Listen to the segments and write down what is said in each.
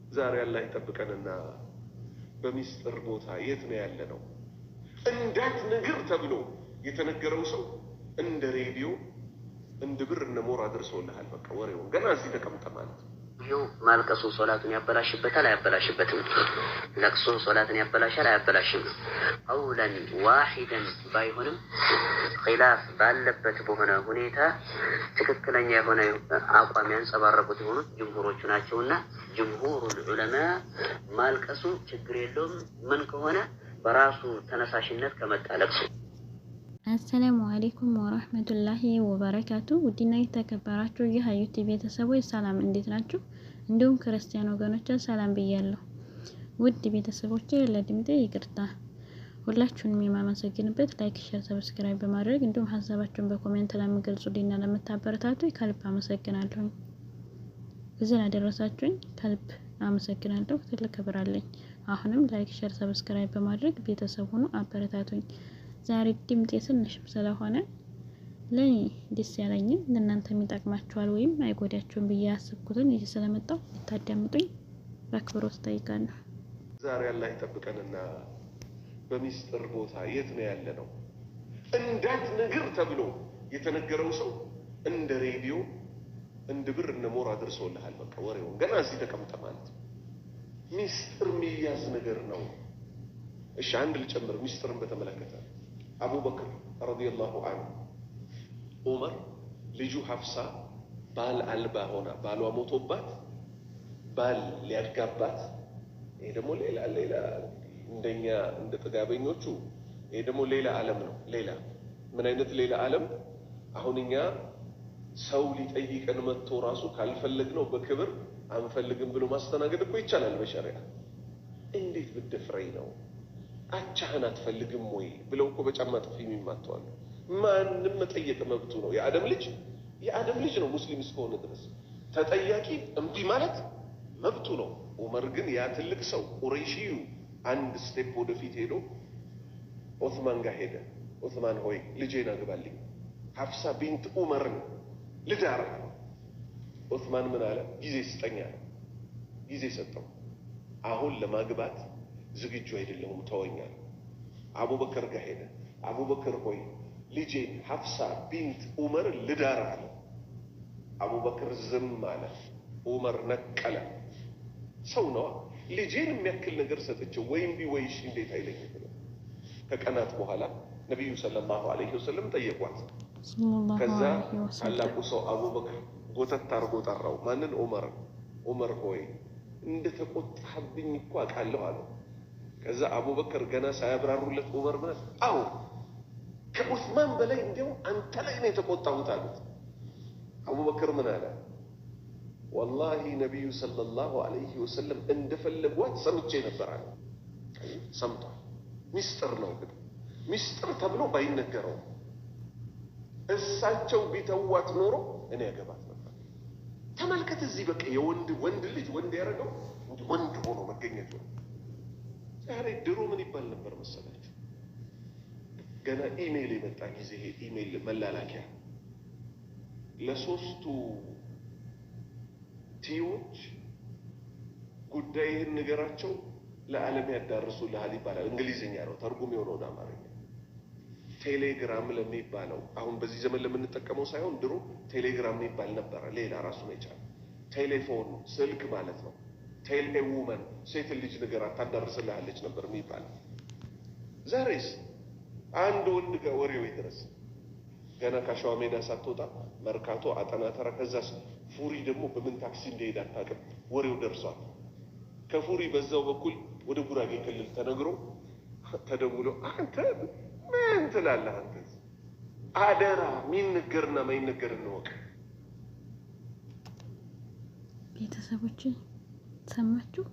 ዛሬ አላህ ይጠብቀንና በሚስጥር ቦታ የት ነው ያለ ነው እንዳት ነገር ተብሎ የተነገረው ሰው እንደ ሬዲዮ እንደ ብር እነ ሞራ አድርሶልሃል። በቃ ወሬውን ገና እዚህ ተቀምጠ ማለት ይኸው ማልቀሱ ሶላቱን ያበላሽበታል አያበላሽበትም? ለቅሶ ሶላቱን ያበላሻል አያበላሽም? አውለን ዋሂደን ባይሆንም ኺላፍ ባለበት በሆነ ሁኔታ ትክክለኛ የሆነ አቋም ያንጸባረቁት የሆኑት ጅምሁሮቹ ናቸውና ጅምሁሩል ዑለማ ማልቀሱ ችግር የለውም ምን ከሆነ በራሱ ተነሳሽነት ከመጣ ለቅሶ። አሰላሙ አለይኩም ወራህመቱላሂ ወበረካቱ። ውድና የተከበራችሁ የሀዩቲ ቤተሰቦች ሰላም እንዴት ናችሁ? እንዲሁም ክርስቲያን ወገኖች ሰላም ብያለሁ። ውድ ቤተሰቦቼ ለድምጤ ይቅርታ። ሁላችሁንም የማመሰግንበት ላይክ፣ ሼር፣ ሰብስክራይብ በማድረግ እንዲሁም ሀሳባችሁን በኮሜንት ለምትገልጹልኝና ለምታበረታቱኝ ከልብ አመሰግናለሁ። እዚህ ላደረሳችሁኝ ከልብ አመሰግናለሁ። ትልቅ ክብር አለኝ። አሁንም ላይክ፣ ሼር፣ ሰብስክራይብ በማድረግ ቤተሰብ ሁኑ፣ አበረታቱኝ። ዛሬ ድምጤ ትንሽም ስለሆነ ለኔ ደስ ያለኝን ለእናንተ የሚጠቅማችኋል ወይም አይጎዳችሁም ብዬ ያስብኩትን ይዤ ስለመጣሁ ልታዳምጡኝ በአክብሮት እጠይቃለሁ። ዛሬ አላህ ይጠብቀንና በሚስጥር ቦታ የት ነው ያለ ነው እንዳት ነገር ተብሎ የተነገረው ሰው እንደ ሬዲዮ እንደ ብር እነ ሞራ አድርሶልሃል። በቃ ወሬውን ገና እዚህ ተቀምጠ ማለት ሚስጥር የሚያዝ ነገር ነው። እሺ አንድ ልጨምር ሚስጥርን በተመለከተ አቡበክር ረዲየላሁ ዐንሁ ዑመር ልጁ ሐፍሳ ባል አልባ ሆና ባሏ ሞቶባት ባል ሊያጋባት ይሄ ደግሞ ሌላ እንደኛ እንደ ጥጋበኞቹ ይሄ ደግሞ ሌላ ዓለም ነው። ሌላ ምን አይነት ሌላ ዓለም? አሁን እኛ ሰው ሊጠይቀን መጥቶ ራሱ ካልፈለግነው በክብር አንፈልግም ብሎ ማስተናገድ እኮ ይቻላል በሸሪዓ። እንዴት ብትደፍረኝ ነው አቻህን አትፈልግም ወይ ብለው እኮ በጫማ ጥፊ የሚማተዋሉ። ማንም መጠየቅ መብቱ ነው። የአደም ልጅ ነው ሙስሊም እስከሆነ ድረስ ተጠያቂ እምቢ ማለት መብቱ ነው። ዑመር ግን ያ ትልቅ ሰው ቁረይሺዩ አንድ ስቴፕ ወደፊት ሄዶ ዑስማን ጋር ሄደ። ዑስማን ሆይ ልጄን አግባልኝ፣ ሐፍሳ ቢንት ዑመርን ልዳር። ዑስማን ምን አለ? ጊዜ ስጠኝ አለ። ጊዜ ሰጠው። አሁን ለማግባት ዝግጁ አይደለሁም ተወኛል። አቡበከር ጋር ሄደ። አቡበከር ሆይ ልጄን ሐፍሳ ቢንት ዑመር ልዳር አለ። አቡበከር ዝም አለ። ዑመር ነቀለ። ሰው ነው ልጄን የሚያክል ነገር ሰጥቼው ወይም ቢወይሽ እንዴት አይለኝም ብሎ ከቀናት በኋላ ነብዩ ሰለላሁ ዐለይሂ ወሰለም ጠየቋት። ከዛ ታላቁ ሰው አቡበከር ጎተት አድርጎ ጠራው። ማንን? ዑመር። ዑመር ሆይ እንደተቆጣህብኝ እኮ አውቃለሁ አለው። ከዛ አቡበከር ገና ሳያብራሩለት ዑመር ማለት አዎ ከዑስማን በላይ እንዲያው አንተ ላይ ነው የተቆጣሁት አሉት። አቡበከር ምን አለ? ወላሂ ነብዩ ሰለላሁ ዐለይሂ ወሰለም እንደፈለጓት ሰምቼ ነበር አለ። ሰምቷል። ሚስጥር ነው ግን ሚስጥር ተብሎ ባይነገረው እሳቸው ቢተዋት ኖሮ እኔ ያገባት ነበር። ተመልከት እዚህ በቃ ወንድ ልጅ ወንድ ያደረገው ወንድ ሆኖ መገኘቱ ነው። ዛሬ ድሮ ምን ይባል ነበር መሰላችሁ? ገና ኢሜል የመጣ ጊዜ ይሄ ኢሜል መላላኪያ ለሶስቱ ቲዎች ጉዳይህን ንገራቸው ለዓለም ያዳርሱልሃል ይባላል። እንግሊዝኛ ነው ተርጉም የሆነው ወደ አማርኛ። ቴሌግራም ለሚባለው አሁን በዚህ ዘመን ለምንጠቀመው ሳይሆን ድሮ ቴሌግራም ይባል ነበር። ሌላ ራሱ ነው የቻለው ቴሌፎን ስልክ ማለት ነው። ቴል ኤ ውመን ሴት ልጅ ነገር አታዳርስልሃለች ነበር የሚባለው። ዛሬስ አንድ ወንድ ጋር ወሬው ይድረስ ገና ከሸዋ ሜዳ ሳትወጣ መርካቶ አጠናተራ ከዛስ ፉሪ ደግሞ በምን ታክሲ እንደሄደ አታውቅም። ወሬው ደርሷል። ከፉሪ በዛው በኩል ወደ ጉራጌ ክልል ተነግሮ ተደውሎ አንተ ምን ትላለህ? አንተ አደራ የሚነገርና ማይነገር እንወቅ። ቤተሰቦቼ ሰማችሁ?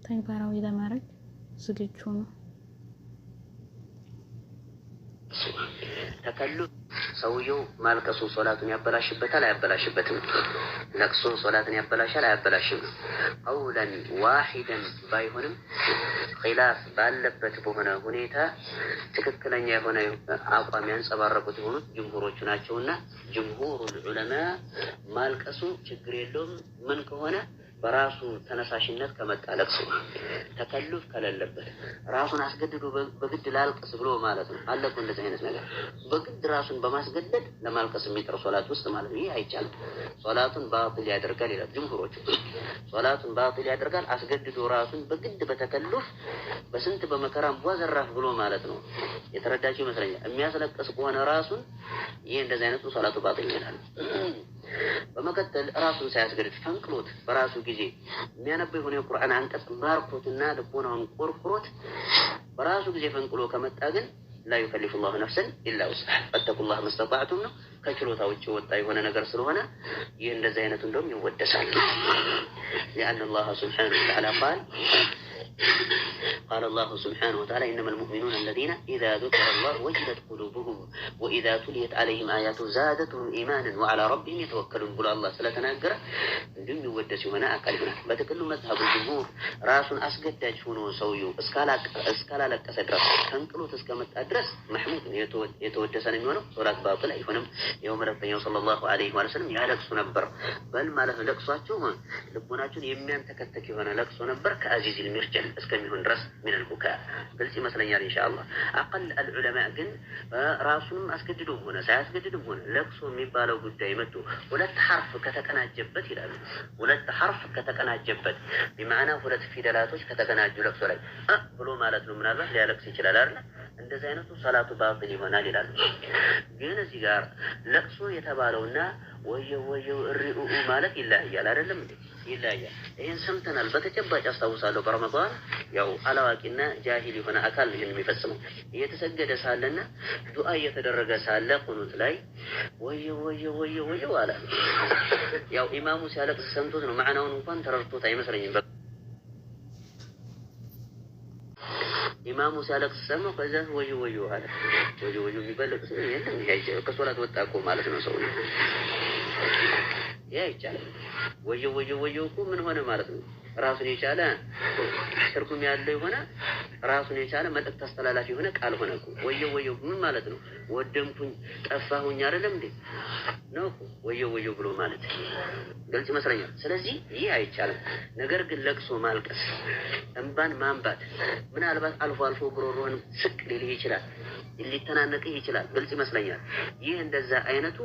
ተግባራዊ ለማድረግ ዝግጁ ነው። ተከሉ ሰውየው ማልቀሱ ሶላቱን ያበላሽበታል አያበላሽበትም? ለቅሶ ሶላቱን ያበላሻል አያበላሽም? አውለን ዋሂደን ባይሆንም ኺላፍ ባለበት በሆነ ሁኔታ ትክክለኛ የሆነ አቋም ያንጸባረቁት የሆኑት ጅምሁሮቹ ናቸውና ጅምሁሩል ዑለማ ማልቀሱ ችግር የለውም ምን ከሆነ በራሱ ተነሳሽነት ከመጣ ለቅሶ ተከልፍ ከሌለበት ራሱን አስገድዶ በግድ ላልቅስ ብሎ ማለት ነው። አለ እኮ እንደዚህ አይነት ነገር በግድ ራሱን በማስገደድ ለማልቀስ የሚጥር ሶላት ውስጥ ማለት ነው። ይሄ አይቻልም። ሶላቱን ባጢል ያደርጋል ይላል ጅምሁሮቹ። ሶላቱን ባጢል ያደርጋል አስገድዶ ራሱን በግድ በተከልፍ በስንት በመከራም ወዘራፍ ብሎ ማለት ነው። የተረዳችሁ ይመስለኛል። የሚያስለቅስ ከሆነ ራሱን ይሄ እንደዚህ አይነቱ ሶላቱ ባጢል ይላል። በመቀጠል ራሱን ሳያስገድድ ፈንቅሎት በራሱ ጊዜ የሚያነበው የሆነ የቁርአን አንቀጽ ባርኮትና ልቦናውን ቆርቁሮት በራሱ ጊዜ ፈንቅሎ ከመጣ ግን لا يكلف الله نفسا إلا وسعها فاتقوا الله ما استطعتم ነው ከችሎታ ውጭ ወጣ የሆነ ነገር ስለሆነ ይሄ እንደዚህ አይነቱ እንደውም ይወደሳል። لأن الله سبحانه وتعالى قال الله سبحانه وتعالى إنما المؤمنون الذين إذا ذكر الله وجلت قلوبهم وإذا تليت عليهم آياته زادتهم إيمانا وعلى ربهم يتوكلون بقول الله سلطناقر እንደም ይወደስ የሆነ አካል ይሆናል። በተከሉ መዝሐቡ ጅምሁር ራሱን አስገዳጅ ሆኖ ሰውየው እስካላለቀሰ ድረስ ተንቅሎት እስከመጣ ድረስ መህሙድ የተወደሰ ነው የሚሆነው። ሶላት ባጥል አይሆንም። የው መልእክተኛው ሰለላሁ ዐለይሂ ወሰለም ያለቅሱ ነበር። በል ማለት ለቅሷቸው ልቦናቸውን የሚያንተከተክ የሆነ ለቅሶ ነበር ከአዚዝ المرجل እስከሚሆን ድረስ من البكاء ግልጽ ይመስለኛል ኢንሻአላህ። አቀል العلماء ግን ራሱንም አስገድዶም ሆነ ሳያስገድድም ሆነ ለቅሶ የሚባለው ጉዳይ መጥቶ ሁለት ሐርፍ ከተቀናጀበት ይላሉ። ሁለት ሐርፍ ከተቀናጀበት በማዕና ሁለት ፊደላቶች ከተቀናጁ ለቅሶ ላይ ብሎ ማለት ነው ምናልባት ሊያለቅስ ይችላል አይደል? እንደዚህ አይነቱ ሶላቱ ባጢል ይሆናል ይላሉ። ግን እዚህ ጋር ለቅሶ የተባለውና ወየው እሪኡ ማለት ይለያያል አይደለም እንዴ? ይለያያል። ይሄን ሰምተናል በተጨባጭ አስታውሳለሁ። በረመዳን ያው አላዋቂና ጃሂል የሆነ አካል ነው የሚፈጽመው። እየተሰገደ ሳለና ዱዓ እየተደረገ ሳለ ቁኑት ላይ ወየው አለ። ያው ኢማሙ ሲያለቅስ ሰምቶት ነው ማዕናውን እንኳን ተረድቶት አይመስለኝም። ኢማሙ ሲያለቅስ ሰማው ከዛ ወየው አለ። ወየው የሚበልጥ ሰው የለም። ይሄ ከሶላት ወጣ እኮ ማለት ነው ሰው ነው። ያ ይቻላል። ወየው እኮ ምን ሆነ ማለት ነው? ራሱን የቻለ ትርጉም ያለው የሆነ ራሱን የቻለ መልእክት አስተላላፊ የሆነ ቃል ሆነ እኮ። ወየው ምን ማለት ነው? ወደምኩኝ ጠፋሁኝ አይደለም እንዴ? ነው እኮ ወየው ብሎ ማለት ግልጽ ይመስለኛል። ስለዚህ ይህ አይቻልም። ነገር ግን ለቅሶ ማልቀስ፣ እንባን ማንባት ምናልባት አልፎ ጉሮሮህን ስቅ ሊልህ ይችላል፣ ሊተናነቅህ ይችላል። ግልጽ ይመስለኛል። ይህ እንደዛ አይነቱ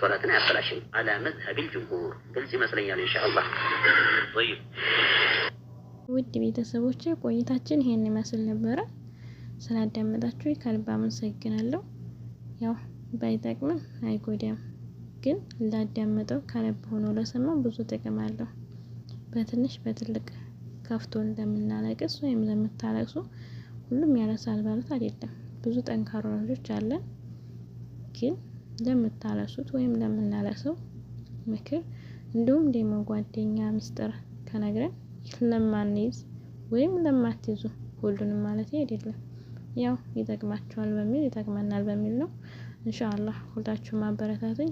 ሶላትን አያበላሽም። አላ መዝሀብ الجمهور ግልጽ ይመስለኛል ኢንሻአላህ። طيب ውድ ቤተሰቦቼ ቆይታችን ይሄን ይመስል ነበረ። ስላዳመጣችሁ ከልብ አመሰግናለሁ። ያው ባይጠቅምም አይጎዳም፣ ግን ላዳመጠው ከልብ ሆኖ ለሰማው ብዙ ጥቅም አለው። በትንሽ በትልቅ ከፍቶ እንደምናለቅስ ወይም ለምታለቅሱ ሁሉም ያለሳል ማለት አይደለም። ብዙ ጠንካራ ልጆች አለን። ግን ለምታለሱት ወይም ለምናለሰው ምክር እንደውም ደሞ ጓደኛ ምስጥር ከነግረን ለማንይዝ ወይም ለማትይዙ ሁሉንም ማለት አይደለም። ያው ይጠቅማችኋል በሚል ይጠቅመናል በሚል ነው። ኢንሻአላህ ሁላችሁም አበረታቱኝ።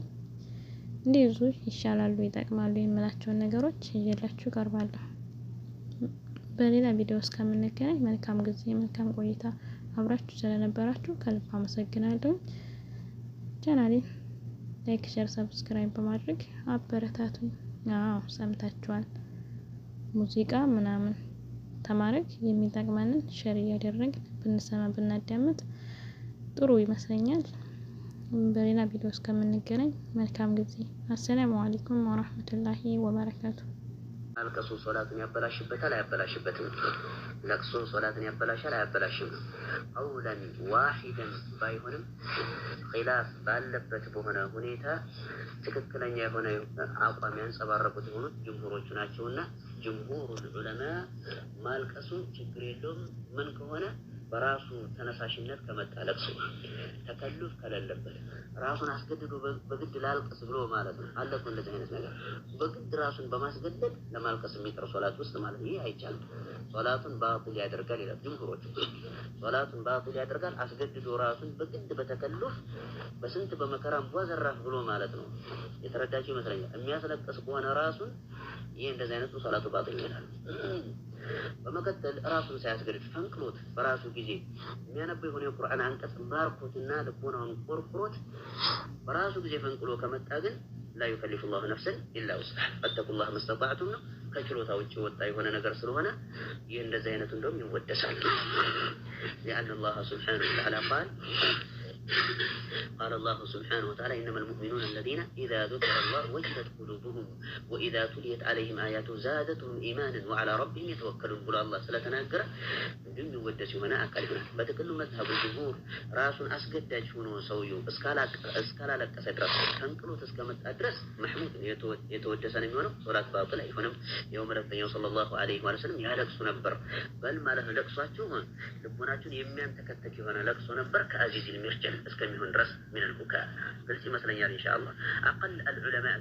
እንደዙ ይሻላሉ ይጠቅማሉ የምላቸውን ነገሮች ይዤላችሁ ቀርባለሁ። በሌላ ቪዲዮ እስከምንገናኝ መልካም ጊዜ መልካም ቆይታ። አብራችሁ ስለነበራችሁ ከልብ አመሰግናለሁ። ቻናሌን ላይክ፣ ሼር፣ ሰብስክራይብ በማድረግ አበረታቱኝ። አዎ ሰምታችኋል። ሙዚቃ ምናምን ተማረክ የሚጠቅመንን ሼር እያደረግን ብንሰማ ብናዳምጥ ጥሩ ይመስለኛል። በሌላ ቪዲዮ እስከምንገናኝ መልካም ጊዜ። አሰላሙ አለይኩም ወራህመቱላሂ ወበረካቱ። አልቀሱ ሶላቱን ያበላሽበታል አያበላሽበትም? ለቅሶ ሶላትን ያበላሻል አያበላሽም? አውለን ዋሂደን ባይሆንም ኺላፍ ባለበት በሆነ ሁኔታ ትክክለኛ የሆነ አቋም ያንጸባረቁት የሆኑት ጅምሁሮቹ ናቸውና ጅምሁሩል ዑለማ ማልቀሱ ችግር የለውም ምን ከሆነ በራሱ ተነሳሽነት ከመጣ ለቅሶ ተከልፍ ከሌለበት ራሱን አስገድዶ በግድ ላልቀስ ብሎ ማለት ነው። አለ እኮ እንደዚህ አይነት ነገር በግድ ራሱን በማስገደድ ለማልቀስ የሚጥር ሶላት ውስጥ ማለት ነው። ይሄ አይቻልም። ሶላቱን ባጢል ያደርጋል ይላል ጅምሁሮቹ። ሶላቱን ባጢል ያደርጋል አስገድዶ ራሱን በግድ በተከልፍ በስንት በመከራም ወዘራፍ ብሎ ማለት ነው። የተረዳችሁ ይመስለኛል። የሚያስለቅስ ከሆነ ራሱን ይሄ እንደዚህ አይነቱ ሶላቱ ባጢል ይላል። በመቀጠል ራሱን ሳያስገድድ ፈንቅሎት በራሱ ጊዜ የሚያነበው የሆነ የቁርአን አንቀጽ ባርኮትና ልቦናውን ቆርቁሮት በራሱ ጊዜ ፈንቅሎ ከመጣ ግን لا يكلف الله نفسا إلا وسعها فاتقوا الله ما استطعتم ነው ከችሎታ ውጭ ወጣ የሆነ ነገር ስለሆነ ይህ እንደዚህ አይነቱ እንደውም ይወደሳል። لأن الله سبحانه وتعالى قال الله سبحانه وتعالى إنما المؤمنون الذين إذا ذكر الله وجلت قلوبهم وإذا تليت عليهم آياته زادتهم إيمانا وعلى ربهم يتوكلون بقول الله سلطناقر من يودس هنا أكلنا بتكلم مذهب الجمهور راس أسقد شنو سويو اسكالا لك أسدرس تنقلوا تسكمت أدرس محمود يتودس أنا منه صلاة باطل يفهم يوم ربنا صلى الله عليه وسلم يالك سنبر بل ما له لك صاتهم لبناتهم يمين تكتك هنا لك سنبر كأزيز المرجل اسكمهن رس من البكاء قلت مثلا إن شاء الله أقل العلماء